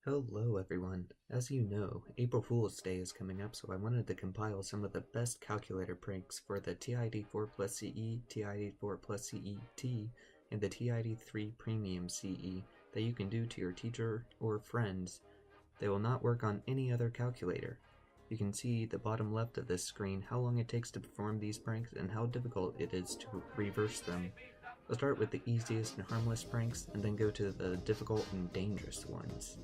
Hello everyone. As you know, April Fool's Day is coming up, so I wanted to compile some of the best calculator pranks for the TI-84 plus CE, TI-84 plus CET, and the TI-83 Premium CE that you can do to your teacher or friends. They will not work on any other calculator. You can see the bottom left of this screen how long it takes to perform these pranks and how difficult it is to reverse them. We'll start with the easiest and harmless pranks and then go to the difficult and dangerous ones.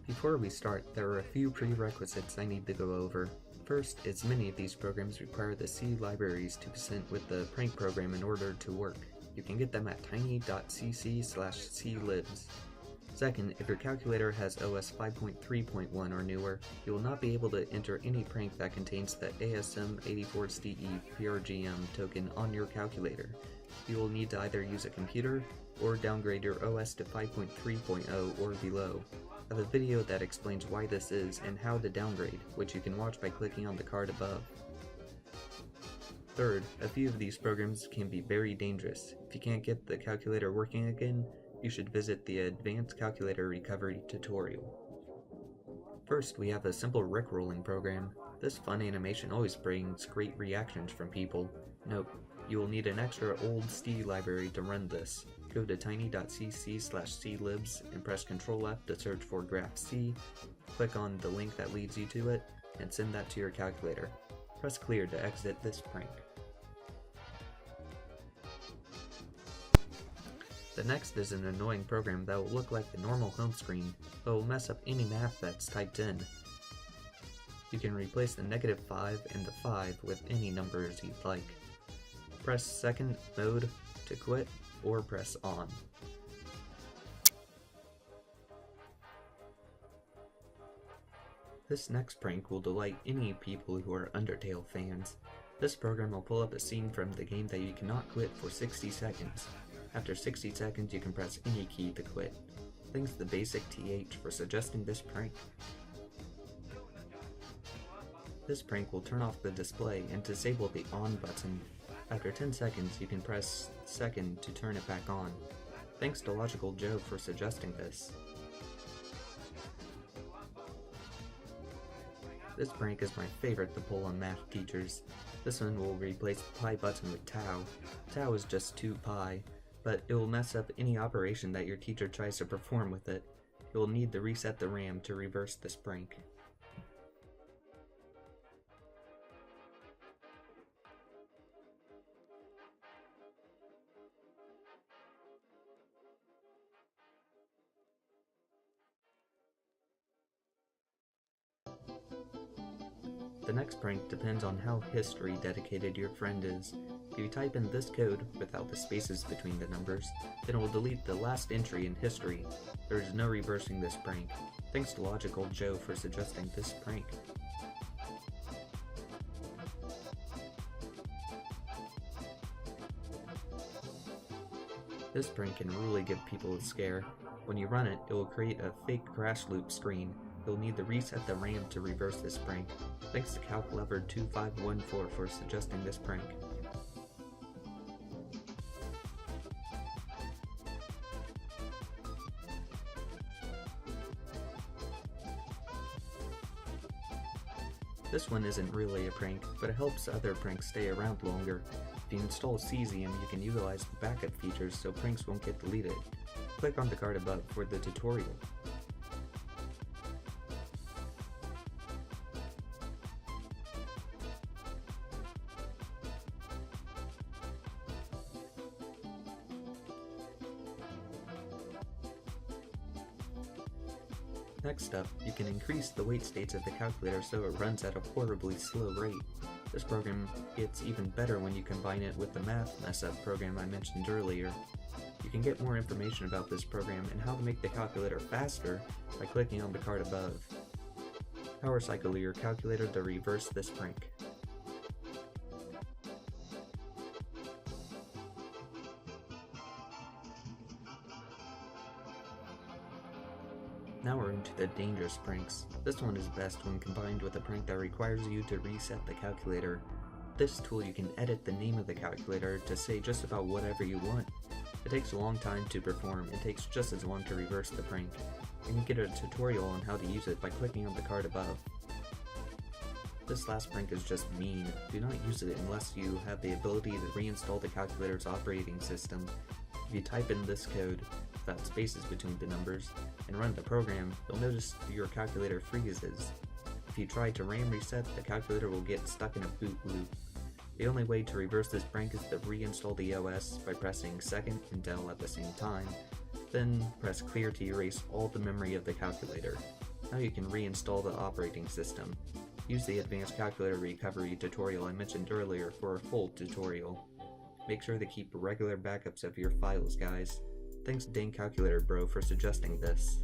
Before we start, there are a few prerequisites I need to go over. First is many of these programs require the C libraries to be sent with the prank program in order to work. You can get them at tiny.cc/clibs. Second, if your calculator has OS 5.3.1 or newer, you will not be able to enter any prank that contains the ASM84CE PRGM token on your calculator. You will need to either use a computer or downgrade your OS to 5.3.0 or below. I have a video that explains why this is and how to downgrade, which you can watch by clicking on the card above. Third, a few of these programs can be very dangerous. If you can't get the calculator working again, you should visit the Advanced Calculator Recovery tutorial. First, we have a simple rickrolling program. This fun animation always brings great reactions from people. Note, you will need an extra old C library to run this. Go to tiny.cc/clibs and press Ctrl F to search for graph C, click on the link that leads you to it, and send that to your calculator. Press clear to exit this prank. The next is an annoying program that will look like the normal home screen, but will mess up any math that's typed in. You can replace the -5 and the 5 with any numbers you'd like. Press second mode to quit, or press on. This next prank will delight any people who are Undertale fans. This program will pull up a scene from the game that you cannot quit for 60 seconds. After 60 seconds you can press any key to quit. Thanks to the basic TH for suggesting this prank. This prank will turn off the display and disable the on button. After 10 seconds, you can press second to turn it back on. Thanks to Logical Joe for suggesting this. This prank is my favorite to pull on math teachers. This one will replace the pi button with tau. Tau is just 2 pi, but it will mess up any operation that your teacher tries to perform with it. You will need to reset the RAM to reverse this prank. The next prank depends on how history dedicated your friend is. If you type in this code without the spaces between the numbers, then it will delete the last entry in history. There is no reversing this prank. Thanks to Logical Joe for suggesting this prank. This prank can really give people a scare. When you run it, it will create a fake crash loop screen. You'll need to reset the RAM to reverse this prank. Thanks to CalcLever2514 for suggesting this prank. This one isn't really a prank, but it helps other pranks stay around longer. If you install Cesium, you can utilize the backup features so pranks won't get deleted. Click on the card above for the tutorial. Next up, you can increase the wait states of the calculator so it runs at a horribly slow rate. This program gets even better when you combine it with the math mess-up program I mentioned earlier. You can get more information about this program and how to make the calculator faster by clicking on the card above. Power cycle your calculator to reverse this prank. Now we're into the dangerous pranks. This one is best when combined with a prank that requires you to reset the calculator. With this tool you can edit the name of the calculator to say just about whatever you want. It takes a long time to perform and takes just as long to reverse the prank. and you get a tutorial on how to use it by clicking on the card above. This last prank is just mean. Do not use it unless you have the ability to reinstall the calculator's operating system. If you type in this code, without spaces between the numbers, and run the program, you'll notice your calculator freezes. If you try to RAM reset, the calculator will get stuck in a boot loop. The only way to reverse this prank is to reinstall the OS by pressing second and del at the same time, then press clear to erase all the memory of the calculator. Now you can reinstall the operating system. Use the advanced calculator recovery tutorial I mentioned earlier for a full tutorial. Make sure to keep regular backups of your files, guys. Thanks Dang Calculator Bro for suggesting this.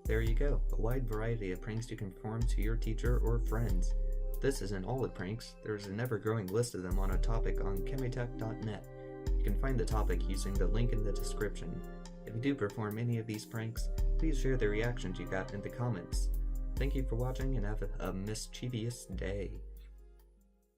There you go, a wide variety of pranks you can perform to your teacher or friends. This isn't all the pranks, there's an ever-growing list of them on a topic on chemitech.net. You can find the topic using the link in the description. If you do perform any of these pranks, please share the reactions you got in the comments. Thank you for watching and have a mischievous day.